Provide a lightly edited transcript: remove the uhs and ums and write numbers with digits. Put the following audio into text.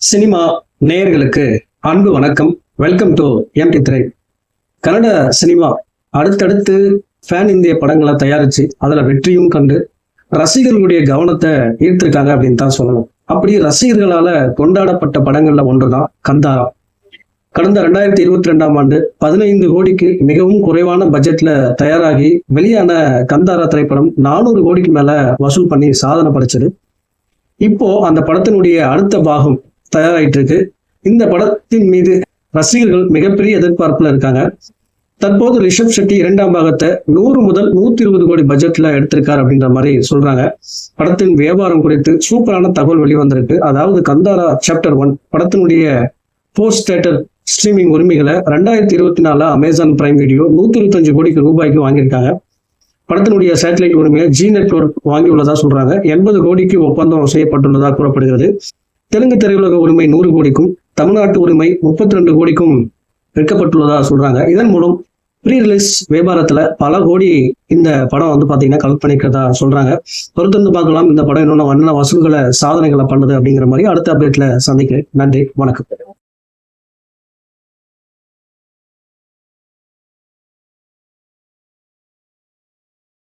Cinema நேயர்களுக்கு அன்பு வணக்கம். வெல்கம் டு எம்டி திரை. கன்னட சினிமா அடுத்தடுத்து ஃபேன் இந்திய படங்களை தயாரிச்சு அதுல வெற்றியும் கண்டு ரசிகர்களுடைய கவனத்தை ஈர்த்திருக்காங்க அப்படின்னு தான் சொல்லணும். அப்படி ரசிகர்களால கொண்டாடப்பட்ட படங்கள்ல ஒன்றுதான் கந்தாரா. கடந்த 2022ஆம் ஆண்டு 15 கோடிக்கு மிகவும் குறைவான பட்ஜெட்ல தயாராகி வெளியான கந்தாரா திரைப்படம் 400 கோடிக்கு மேல வசூல் பண்ணி சாதனை படைச்சது. இப்போ அந்த படத்தினுடைய அடுத்த பாகம் தயாராயிட்டு இருக்கு. இந்த படத்தின் மீது ரசிகர்கள் மிகப்பெரிய எதிர்பார்ப்புல இருக்காங்க. தற்போது ரிஷப் ஷெட்டி 2ஆம் பாகத்தை 100 முதல் 120 கோடி பட்ஜெட்ல எடுத்திருக்காரு அப்படின்ற மாதிரி சொல்றாங்க. படத்தின் வியாபாரம் குறித்து சூப்பரான தகவல் வெளிவந்திருக்கு. அதாவது கந்தாரா சாப்டர் 1 படத்தினுடைய போஸ்ட் தியேட்டர் ஸ்ட்ரீமிங் உரிமைகளை 2024 அமேசான் பிரைம் வீடியோ 125 கோடிக்கு ரூபாய்க்கு வாங்கியிருக்காங்க. படத்தினுடைய சேட்டலைட் உரிமையை ஜி நெட்வொர்க் வாங்கியுள்ளதா சொல்றாங்க. 80 கோடிக்கு ஒப்பந்தம் செய்யப்பட்டுள்ளதா கூறப்படுகிறது. தெலுங்கு திரையுலக உரிமை 100 கோடிக்கும் தமிழ்நாட்டு உரிமை 32 கோடிக்கும் விற்கப்பட்டுள்ளதா சொல்றாங்க. இதன் மூலம் ப்ரீ ரிலீஸ் வியாபாரத்துல பல கோடி இந்த படம் பாத்தீங்கன்னா கலெக்ட் பண்ணிக்கிறதா சொல்றாங்க. பொறுத்திருந்து பார்க்கலாம் இந்த படம் இன்னொன்னு வசூல்களை சாதனைகளை பண்ணுது அப்படிங்கிற மாதிரி அடுத்த அப்டேட்ல சந்திக்கிறேன். நன்றி, வணக்கம்.